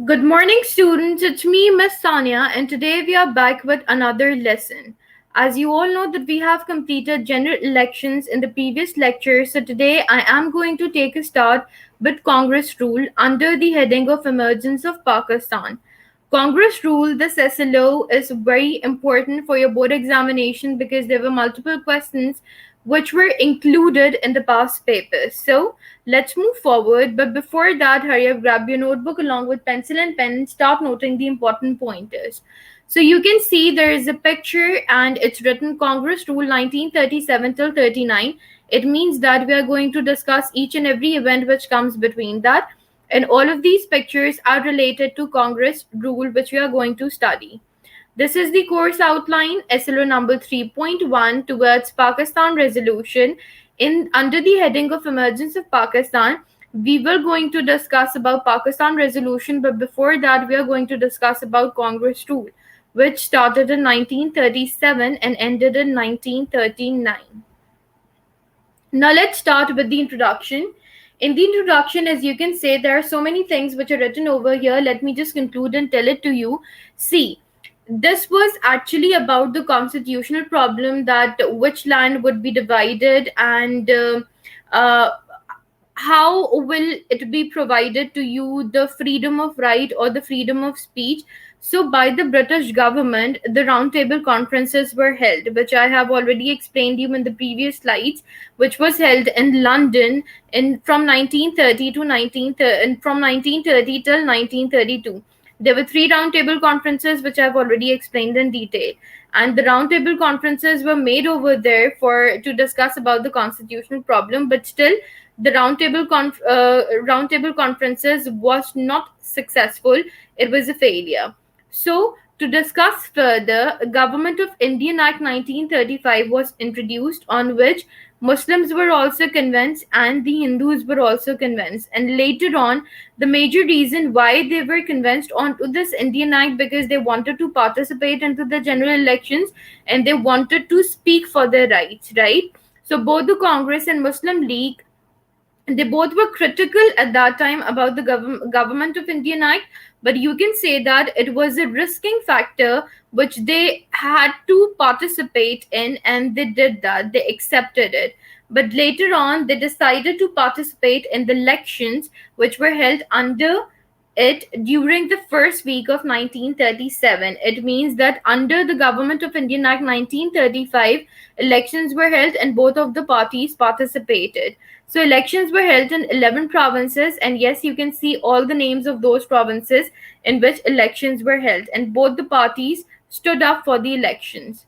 Good morning, students. It's me, Miss Sonia, and today we are back with another lesson. As you all know that we have completed general elections in the previous lecture, so today I am going to take a start with Congress rule under the heading of emergence of Pakistan. Congress rule, the SSLO, is very important for your board examination because there were multiple questions which were included in the past papers. So let's move forward. But before that, hurry up, grab your notebook along with pencil and pen and start noting the important pointers. So you can see there is a picture and it's written Congress Rule 1937 till 39. It means that we are going to discuss each and every event which comes between that. And all of these pictures are related to Congress rule which we are going to study. This is the course outline, SLO number 3.1 towards Pakistan resolution. In under the heading of emergence of Pakistan, we were going to discuss about Pakistan resolution, but before that, we are going to discuss about Congress rule, which started in 1937 and ended in 1939. Now let's start with the introduction. In the introduction, as you can say, there are so many things which are written over here. Let me just conclude and tell it to you. See, this was actually about the constitutional problem that which land would be divided and uh, how will it be provided to you the freedom of right or the freedom of speech. So by the British government, the roundtable conferences were held, which I have already explained you in the previous slides, which was held in London in from 1930 to 1930 till 1932. There were three roundtable conferences which I've already explained in detail, and the roundtable conferences were made over there for to discuss about the constitutional problem. But still, the roundtable conferences was not successful. It was a failure. So, to discuss further, Government of Indian Act 1935 was introduced, on which Muslims were also convinced and the Hindus were also convinced. And later on, the major reason why they were convinced onto this Indian Act, because they wanted to participate into the general elections and they wanted to speak for their rights, right? So both the Congress and Muslim League, they both were critical at that time about the government of Indian Act, but you can say that it was a risking factor which they had to participate in, and they did that. They accepted it. But later on, they decided to participate in the elections which were held under it during the first week of 1937. It means that under the Government of Indian Act 1935, elections were held and both of the parties participated. So elections were held in 11 provinces, and yes, you can see all the names of those provinces in which elections were held, and both the parties stood up for the elections.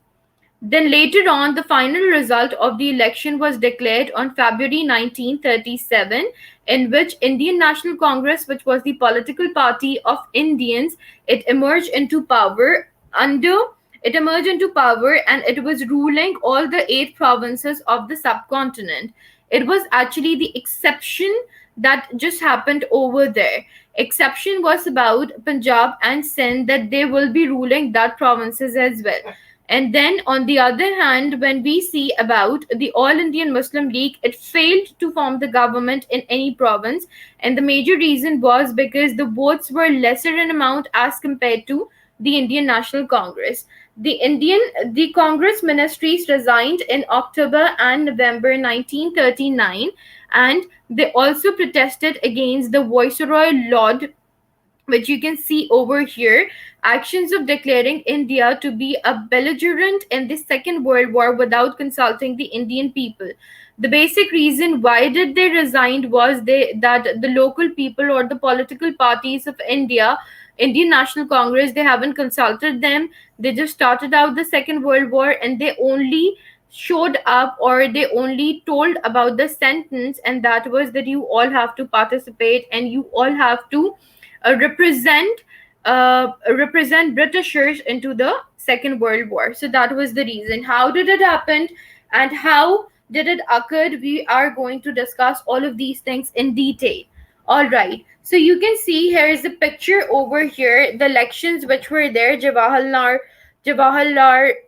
Then later on, the final result of the election was declared on February 1937, in which Indian National Congress, which was the political party of Indians, it emerged into power under it emerged into power, and it was ruling all the eight provinces of the subcontinent. It was actually the exception that just happened over there. Exception was about Punjab and Sindh, that they will be ruling that provinces as well. And then, on the other hand, when we see about the All Indian Muslim League, it failed to form the government in any province. And the major reason was because the votes were lesser in amount as compared to the Indian National Congress. The Congress ministries resigned in October and November 1939, and they also protested against the Viceroy Lord, which you can see over here, actions of declaring India to be a belligerent in the Second World War without consulting the Indian people. The basic reason why did they resign was that the local people or the political parties of India, Indian National Congress, they haven't consulted them. They just started out the Second World War and they only showed up, or they only told about the sentence, and that was that you all have to participate and you all have to represent Britishers into the Second World War. So that was the reason. How did it happen and how did it occur? We are going to discuss all of these things in detail. All right. So you can see here is the picture over here. The elections which were there, Jawaharlal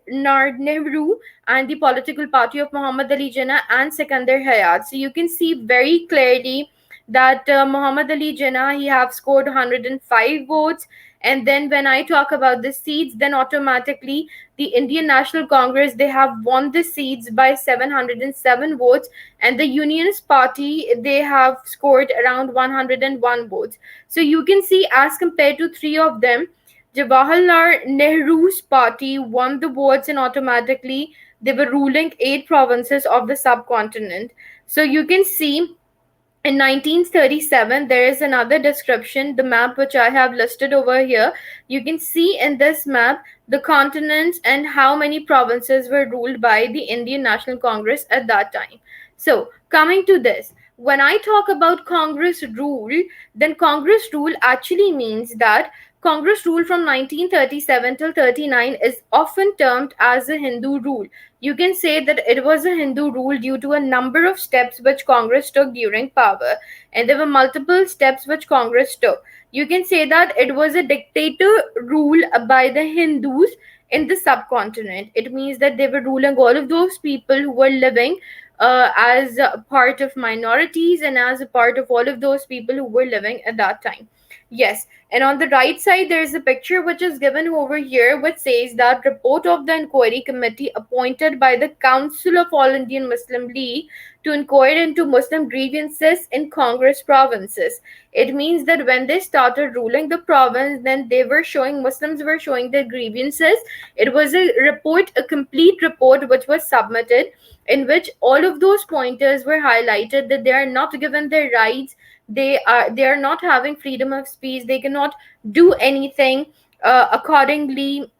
Nehru and the political party of Muhammad Ali Jinnah and Sikandar Hayat. So you can see very clearly that Muhammad Ali Jinnah, he have scored 105 votes. And then when I talk about the seats, then automatically the Indian National Congress, they have won the seats by 707 votes, and the Unionist Party, they have scored around 101 votes. So you can see, as compared to three of them, Jawaharlal Nehru's party won the votes, and automatically they were ruling eight provinces of the subcontinent. So you can see in 1937, there is another description, the map which I have listed over here. You can see in this map the continents and how many provinces were ruled by the Indian National Congress at that time. So, coming to this, when I talk about Congress rule, then Congress rule actually means that Congress rule from 1937 till 39 is often termed as a Hindu rule. You can say that it was a Hindu rule due to a number of steps which Congress took during power, and there were multiple steps which Congress took. You can say that it was a dictator rule by the Hindus in the subcontinent. It means that they were ruling all of those people who were living as a part of minorities and as a part of all of those people who were living at that time. Yes, and on the right side, there is a picture which is given over here, which says that report of the inquiry committee appointed by the Council of All Indian Muslim League to inquire into Muslim grievances in Congress provinces. It means that when they started ruling the province, then they were showing, Muslims were showing their grievances. It was a report, a complete report, which was submitted, in which all of those pointers were highlighted, that they are not given their rights, they are not having freedom of speech, they cannot do anything accordingly,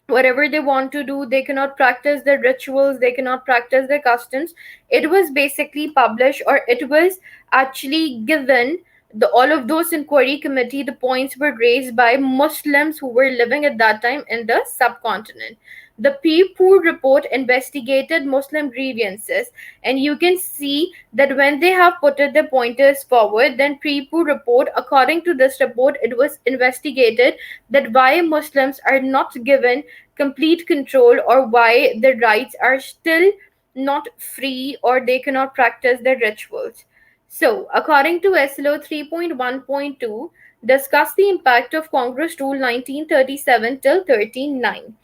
whatever they want to do, they cannot practice their rituals, they cannot practice their customs. It was basically published, or it was actually given, the all of those inquiry committee, the points were raised by Muslims who were living at that time in the subcontinent. The Peerpool report investigated Muslim grievances, and you can see that when they have put their pointers forward, then Peerpool report, according to this report, it was investigated that why Muslims are not given complete control, or why their rights are still not free, or they cannot practice their rituals. So, according to SLO 3.1.2, discuss the impact of Congress Rule 1937 till 39.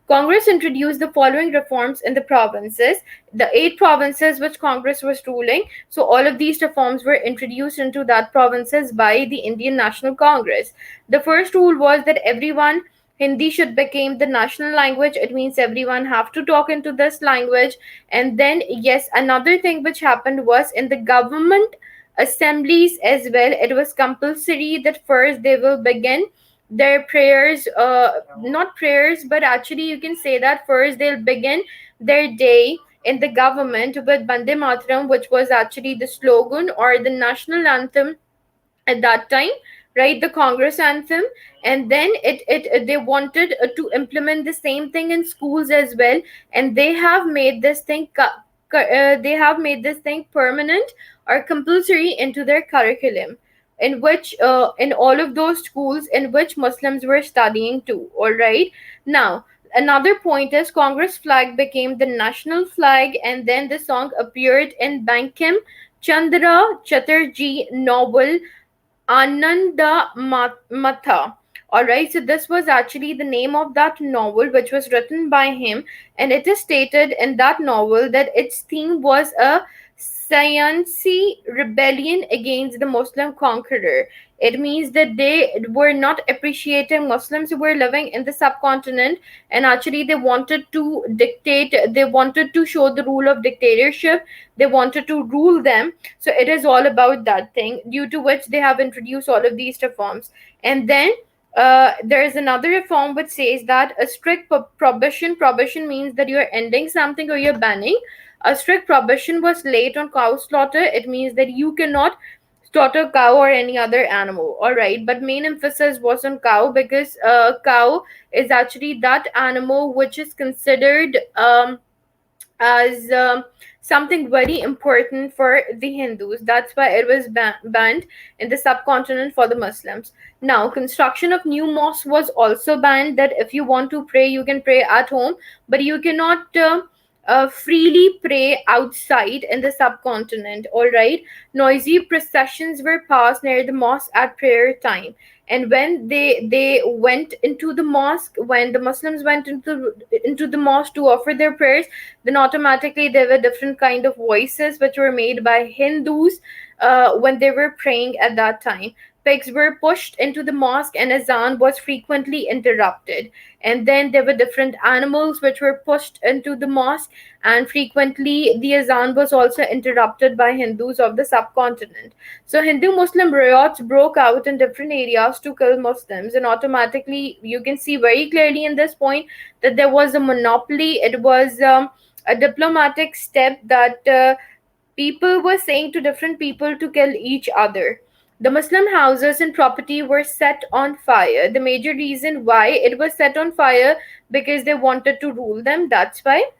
Congress introduced the following reforms in the provinces, the eight provinces which Congress was ruling. So, all of these reforms were introduced into that provinces by the Indian National Congress. The first rule was that everyone, Hindi should become the national language. It means everyone have to talk into this language. And then, yes, another thing which happened was in the government assemblies as well, it was compulsory that first they will begin their prayers, not prayers, but actually you can say that first they'll begin their day in the government with Bande Mataram, which was actually the slogan or the national anthem at that time, right? The Congress anthem. And then they wanted to implement the same thing in schools as well, and they have made this thing they have made this thing permanent or compulsory into their curriculum, in which in all of those schools in which Muslims were studying too. All right. Now, another point is Congress flag became the national flag, and then the song appeared in Bankim Chandra Chatterjee novel Ananda Matha. Alright, so this was actually the name of that novel which was written by him, and it is stated in that novel that its theme was a Sayansi rebellion against the Muslim conqueror. It means that they were not appreciating Muslims who were living in the subcontinent, and actually they wanted to dictate, they wanted to show the rule of dictatorship, they wanted to rule them. So it is all about that thing, due to which they have introduced all of these reforms. And then there is another reform which says that a strict prohibition means that you're ending something or you're banning. A strict prohibition was laid on cow slaughter. It means that you cannot slaughter cow or any other animal. All right, but main emphasis was on cow, because cow is actually that animal which is considered as something very important for the Hindus. That's why it was banned in the subcontinent for the Muslims. Now, construction of new mosques was also banned. That if you want to pray, you can pray at home, but you cannot freely pray outside in the subcontinent. All right, noisy processions were passed near the mosque at prayer time, and when they went into the mosque, when the Muslims went into the mosque to offer their prayers, then automatically there were different kind of voices which were made by Hindus when they were praying at that time. Pigs were pushed into the mosque and azan was frequently interrupted. And then there were different animals which were pushed into the mosque, and frequently the azan was also interrupted by Hindus of the subcontinent. So Hindu Muslim riots broke out in different areas to kill Muslims, and automatically you can see very clearly in this point that there was a monopoly. It was a diplomatic step that people were saying to different people to kill each other. The Muslim houses and property were set on fire. The major reason why it was set on fire, because they wanted to rule them. That's why.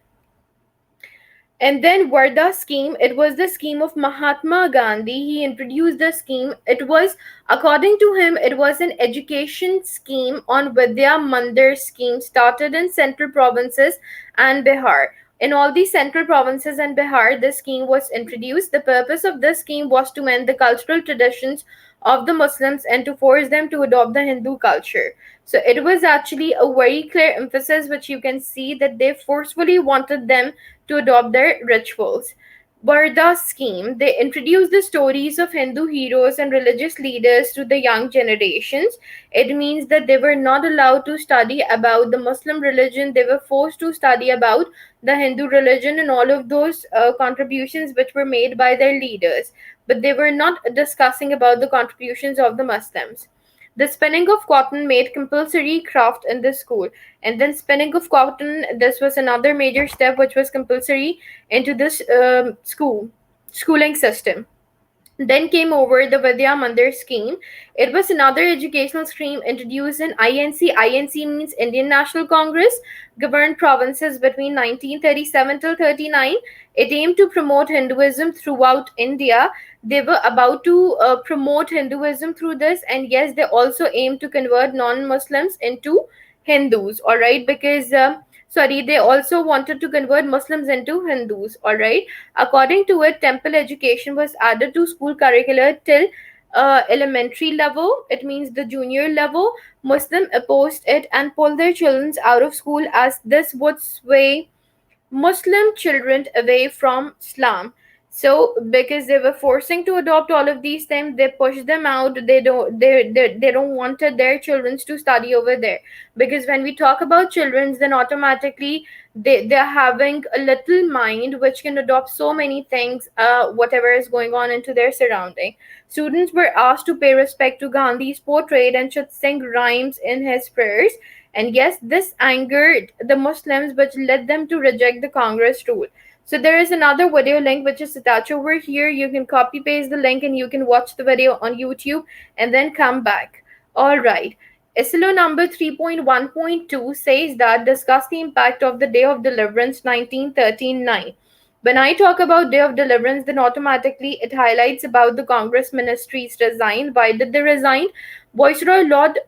And then Wardha scheme, it was the scheme of Mahatma Gandhi. He introduced the scheme. It was, according to him, it was an education scheme on Vidya Mandir scheme started in central provinces and Bihar. In all these central provinces and Bihar, this scheme was introduced. The purpose of this scheme was to mend the cultural traditions of the Muslims and to force them to adopt the Hindu culture. So it was actually a very clear emphasis, which you can see that they forcefully wanted them to adopt their rituals. Wardha scheme, they introduced the stories of Hindu heroes and religious leaders to the young generations. It means that they were not allowed to study about the Muslim religion, they were forced to study about the Hindu religion and all of those contributions which were made by their leaders. But they were not discussing about the contributions of the Muslims. The spinning of cotton made compulsory craft in the school. And then spinning of cotton, this was another major step which was compulsory into this schooling system. Then came over the Vidya Mandir scheme. It was another educational scheme introduced in INC. INC means Indian National Congress, governed provinces between 1937 till 39. It aimed to promote Hinduism throughout India. They were about to promote Hinduism through this, and yes, they also aimed to convert non-Muslims into Hindus. All right, because sorry, they also wanted to convert Muslims into Hindus. All right. According to it, temple education was added to school curricula till elementary level. It means the junior level. Muslim opposed it and pulled their children out of school, as this would sway Muslim children away from Islam. So because they were forcing to adopt all of these things, they pushed them out. They don't wanted their children to study over there. Because when we talk about children, then automatically they're having a little mind which can adopt so many things, whatever is going on into their surrounding. Students were asked to pay respect to Gandhi's portrait and should sing rhymes in his prayers. And yes, this angered the Muslims, which led them to reject the Congress rule. So there is another video link which is attached over here. You can copy paste the link and you can watch the video on YouTube and then come back. All right. SLO number 3.1.2 says that discuss the impact of the Day of Deliverance 1939. When I talk about Day of Deliverance, then automatically it highlights about the Congress ministries resigned. Why did they resign? Viceroy Lord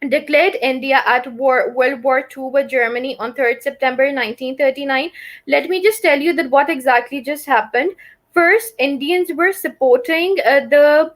declared India at war, World War II with Germany on 3rd September 1939. Let me just tell you that what exactly just happened. First, Indians were supporting the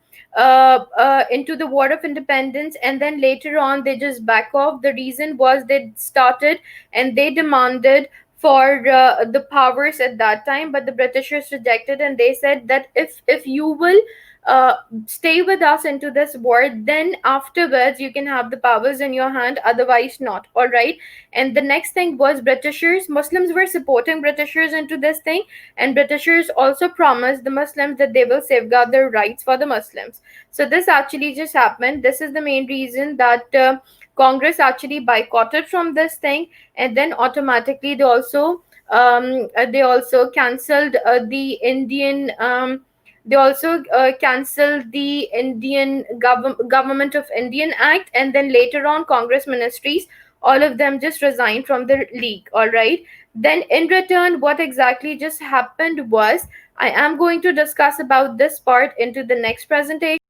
into the War of Independence, and then later on they just back off. The reason was they started and they demanded for the powers at that time, but the Britishers rejected, and they said that if you will uh, stay with us into this war, then afterwards you can have the powers in your hand, otherwise not. All right. And the next thing was Britishers, Muslims were supporting Britishers into this thing, and Britishers also promised the Muslims that they will safeguard their rights for the Muslims. So this actually just happened. This is the main reason that Congress actually boycotted from this thing, and then automatically they also cancelled the Indian they also cancelled the Government of Indian Act, and then later on Congress ministries, all of them just resigned from the league. All right. Then in return, what exactly just happened was, I am going to discuss about this part into the next presentation.